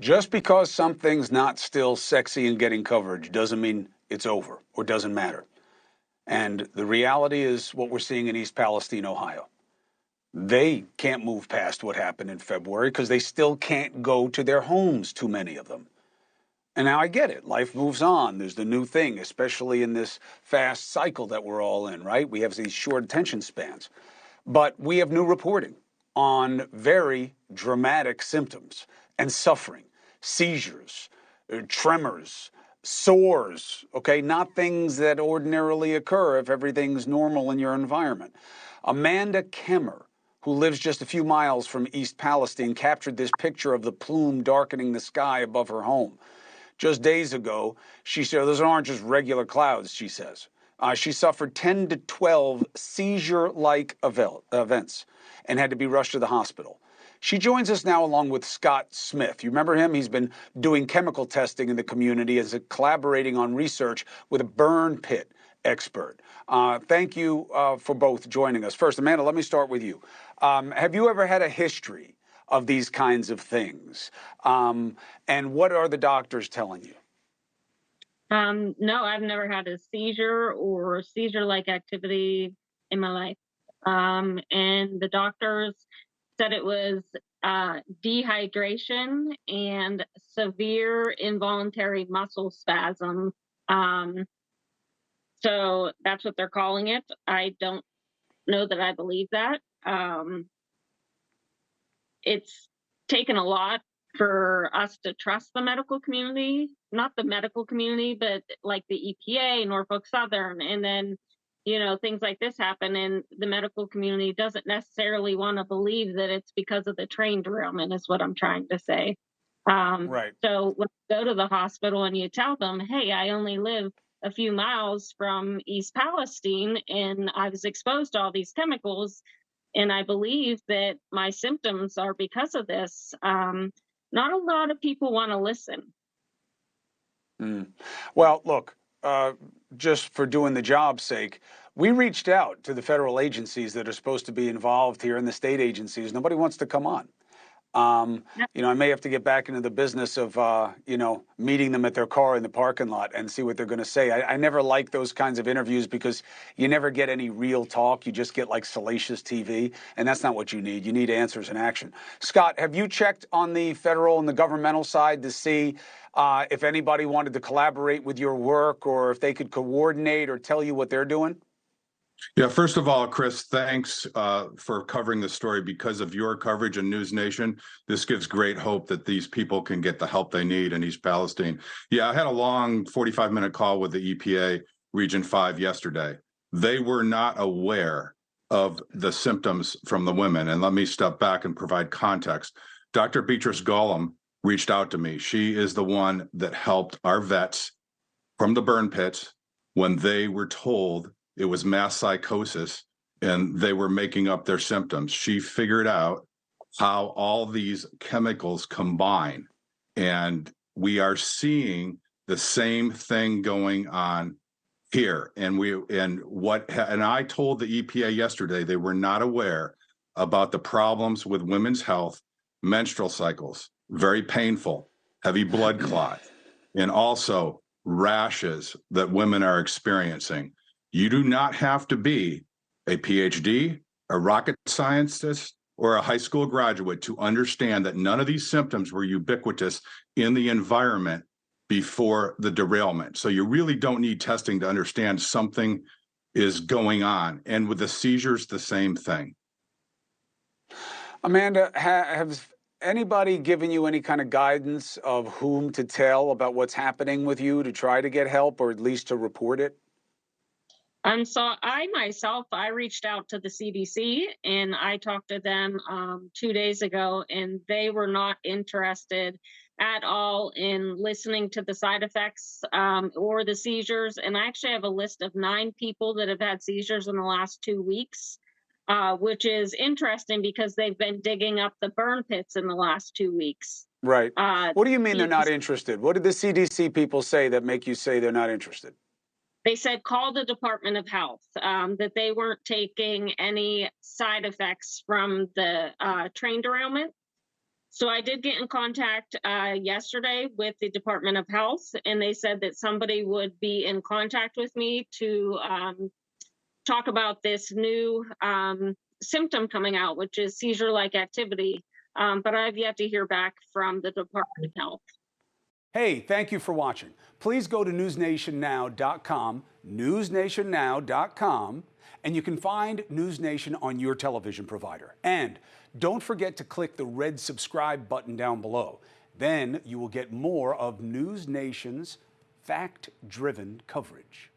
Just because something's not still sexy and getting coverage doesn't mean it's over or doesn't matter. And the reality is what we're seeing in East Palestine, Ohio. They can't move past what happened in February because they still can't go to their homes, too many of them. And now I get it. Life moves on. There's the new thing, especially in this fast cycle that we're all in, right? We have these short attention spans. But we have new reporting on very dramatic symptoms and suffering, seizures, tremors, sores, okay? Not things that ordinarily occur if everything's normal in your environment. Amanda Kemmer, who lives just a few miles from East Palestine, captured this picture of the plume darkening the sky above her home. Just days ago, she said, those aren't just regular clouds, she says. She suffered 10 to 12 seizure-like events and had to be rushed to the hospital. She joins us now along with Scott Smith. You remember him? He's been doing chemical testing in the community as collaborating on research with a burn pit expert. Thank you for both joining us. First, Amanda, let me start with you. Have you ever had a history of these kinds of things? And what are the doctors telling you? No, I've never had a seizure or seizure-like activity in my life. And the doctors said it was dehydration and severe involuntary muscle spasm. So that's what they're calling it. I don't know that I believe that. It's taken a lot for us to trust the medical community, not the medical community, but like the EPA, Norfolk Southern, and then, things like this happen, and the medical community doesn't necessarily want to believe that it's because of the train derailment, is what I'm trying to say. Right. So when you go to the hospital and you tell them, hey, I only live a few miles from East Palestine and I was exposed to all these chemicals, and I believe that my symptoms are because of this, not a lot of people want to listen. Well, look, just for doing the job's sake, we reached out to the federal agencies that are supposed to be involved here and the state agencies. Nobody wants to come on. I may have to get back into the business of, meeting them at their car in the parking lot and see what they're going to say. I never like those kinds of interviews because you never get any real talk. You just get like salacious TV, and that's not what you need. You need answers and action. Scott, have you checked on the federal and the governmental side to see if anybody wanted to collaborate with your work or if they could coordinate or tell you what they're doing? Yeah, first of all, Chris, thanks for covering the story. Because of your coverage in NewsNation, this gives great hope that these people can get the help they need in East Palestine. Yeah, I had a long 45-minute call with the EPA Region 5 yesterday. They were not aware of the symptoms from the women. And let me step back and provide context. Dr. Beatrice Gollum reached out to me. She is the one that helped our vets from the burn pits when they were told it was mass psychosis and they were making up their symptoms. She figured out how all these chemicals combine, and we are seeing the same thing going on here. And I told the EPA yesterday they were not aware about the problems with women's health, menstrual cycles, very painful, heavy blood clots, and also rashes that women are experiencing. You do not have to be a PhD, a rocket scientist, or a high school graduate to understand that none of these symptoms were ubiquitous in the environment before the derailment. So you really don't need testing to understand something is going on. And with the seizures, the same thing. Amanda, has anybody given you any kind of guidance of whom to tell about what's happening with you to try to get help or at least to report it? So I reached out to the CDC and I talked to them 2 days ago, and they were not interested at all in listening to the side effects or the seizures. And I actually have a list of 9 people that have had seizures in the last 2 weeks, which is interesting because they've been digging up the burn pits in the last 2 weeks. Right. What do you mean they're not interested? What did the CDC people say that make you say they're not interested? They said call the Department of Health, that they weren't taking any side effects from the train derailment. So I did get in contact yesterday with the Department of Health, and they said that somebody would be in contact with me to talk about this new symptom coming out, which is seizure-like activity. But I've yet to hear back from the Department of Health. Hey, thank you for watching. Please go to newsnationnow.com, newsnationnow.com, and you can find News Nation on your television provider. And don't forget to click the red subscribe button down below. Then you will get more of News Nation's fact-driven coverage.